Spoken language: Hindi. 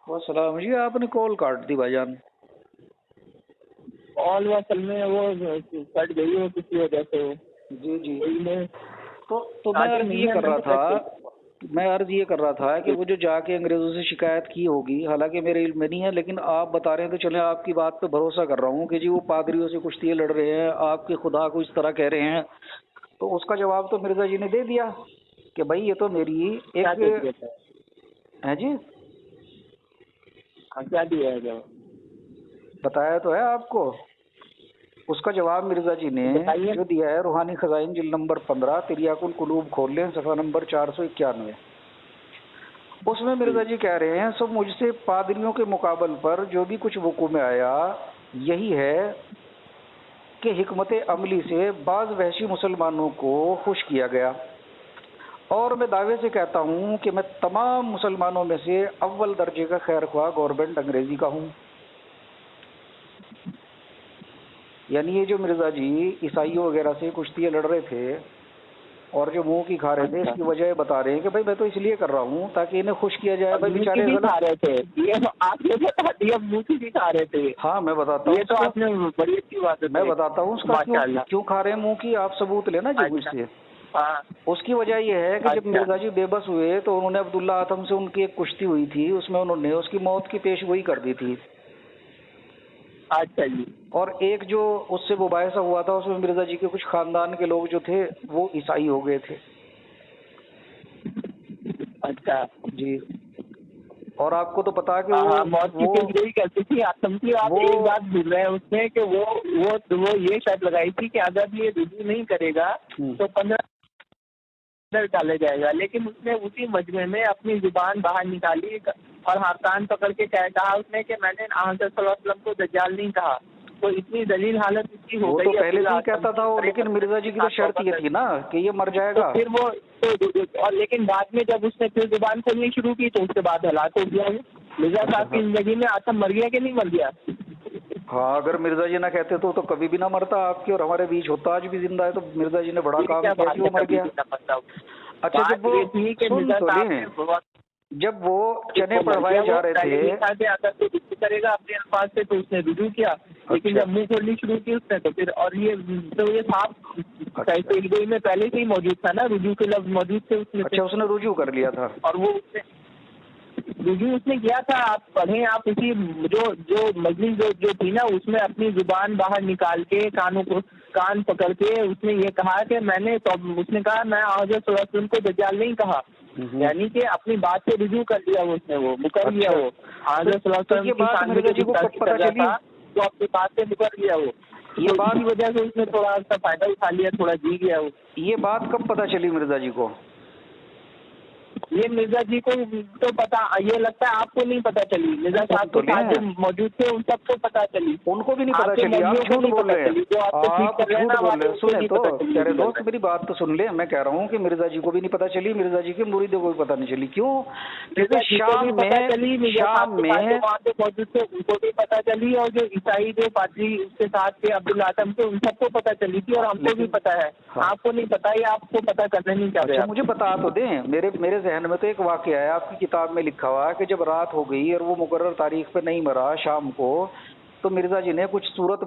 वो सलाम जी, आपने कॉल काट दी भाईजान। कॉल असल में वो कट गई हो किसी वजह से वो। जी जी। वही मैं तो मैं अर्ज ये कर रहा था, कि वो जो जाके अंग्रेजों से शिकायत की होगी, हालांकि मेरे इल्म में नहीं है, लेकिन आप बता रहे हैं तो चले आपकी बात पे भरोसा कर रहा हूँ कि जी वो पादरियों से कुश्ती लड़ रहे हैं, आपके खुदा को इस तरह कह रहे हैं। तो उसका जवाब तो मिर्जा जी ने दे दिया कि भाई ये तो मेरी एक है जी। क्या दिया है जवाब? बताया तो है आपको। उसका जवाब मिर्जा जी ने जो दिया है, रूहानी खजाइन जिल्द नंबर 15 तिरियाकुल कुलूब खोल लें, सफा नंबर 491। उसमें मिर्जा जी कह रहे हैं, सब मुझसे पादरियों के मुकाबल पर जो भी कुछ वकू में आया यही है कि हिकमत अमली से बाज वहशी मुसलमानों को खुश किया गया, और मैं दावे से कहता हूं कि मैं तमाम मुसलमानों में से अव्वल दर्जे का खैर ख्वाह गवर्नमेंट अंग्रेजी का हूं। यानी ये जो मिर्जा जी ईसाइयों वगैरह से कुश्तियां लड़ रहे थे और जो मुंह की खा रहे थे, इसकी वजह बता रहे हैं कि भाई मैं तो इसलिए कर रहा हूँ ताकि इन्हें खुश किया जाए। भाई बेचारे गलत खा रहे थे, ये आपने बता दिया, मुंह की खा रहे थे। हाँ मैं बताता हूँ, ये तो आपने बड़ी अच्छी बात है। मैं बताता हूँ उसका क्यों खा रहे हैं मुंह की। आप सबूत लेना जी मुझसे। उसकी वजह यह है कि जब मिर्जा जी बेबस हुए तो उन्होंने अब्दुल्ला आतम से उनकी एक कुश्ती हुई थी, उसमें उन्होंने उसकी मौत की पेशगोई कर दी थी। अच्छा जी। और एक जो उससे मुबाहिसा हुआ था उसमें मिर्जा जी के कुछ खानदान के लोग जो थे वो ईसाई हो गए थे। अच्छा जी। और आपको तो पता है कि मौत की पेशगोई करती थी आतम की। आप एक बात भूल रहे हैं उसमें कि वो ये शर्त लगाई थी कि अगर ये रुजू नहीं करेगा तो 15 डाले जाएगा, लेकिन उसने उसी मजमे में अपनी जुबान बाहर निकाली और हाथान पकड़ के कहा उसने कि मैंने हज़रत सल्लल्लाहु अलैहि वसल्लम को दज्जाल नहीं कहा। तो इतनी दलील हालत उसकी हो गई। तो पहले से ही कहता था वो, लेकिन मिर्जा जी की तो शर्त ये थी ना कि ये मर जाएगा। तो फिर वो और लेकिन बाद में जब उसने फिर जुबान खोलनी शुरू की तो उसके बाद हलाक हो गया। मिर्जा साहब की जिंदगी में आतम मर गया कि नहीं मर गया? हाँ, अगर मिर्जा जी ना कहते तो कभी भी ना मरता, आपके और हमारे बीच होता, आज भी जिंदा है। तो मिर्जा जी ने बड़ा काम किया कि वो मर गया। अच्छा, जब वो सुन तो लें, जब वो चने पढ़वाए जा रहे थे अगर तो करेगा अपने अल्फाज से, तो उसने रुजू किया। लेकिन जब मुंह खोलनी शुरू की उसने तो फिर, और ये साफ पेशगोई में पहले से ही मौजूद था ना, रुजू के लफ्ज मौजूद थे उसमें। अच्छा, उसने रुजू कर लिया था और वो रुजू उसने किया था। आप पढ़ें, आप उसी जो मजलिस जो थी ना उसमें अपनी जुबान बाहर निकाल के कान पकड़ के उसने ये कहा कि मैंने तो उसने कहा मैं हज़रत सल्लल्लाहु अलैहि वसल्लम को दज्जाल नहीं कहा। यानी कि अपनी बात से रुजू कर लिया उसने, वो मुकर लिया। वो हज़रत सल्लल्लाहु अलैहि वसल्लम की शान को पता चली तो अपनी बात से मुकर लिया वो। ये बात की वजह से उसने थोड़ा सा फायदा उठा लिया, थोड़ा जी गया वो। ये बात कब पता चली मिर्जा जी को? ये मिर्जा जी को तो पता, ये लगता है आपको नहीं पता चली। मिर्जा साहब के साथ जो मौजूद थे उन सबको पता चली। उनको भी नहीं पता चली। आप झूठ बोल रहे हैं, आप झूठ बोल रहे हैं। सुने तो प्यारे दोस्त, मेरी बात तो सुन ले। मैं कह रहा हूँ कि मिर्जा जी को भी नहीं पता चली, मिर्जा जी के मुरीदों को भी पता नहीं चली। क्यों? क्योंकि शाम में मौजूद थे उनको भी पता चली, और जो ईसाई जो पादरी उसके साथ थे अब्दुल आतम थे उन सबको पता चली थी, और हमको भी पता है। आपको नहीं पता, ये आपको पता करने नहीं चाह रहे। मुझे बता तो दें। मेरे जहन में तो एक वाकया है, आपकी किताब में लिखा हुआ है कि जब रात हो गई और वो मुकर्रर तारीख पे नहीं मरा शाम को, तो मिर्जा जी ने कुछ सूरत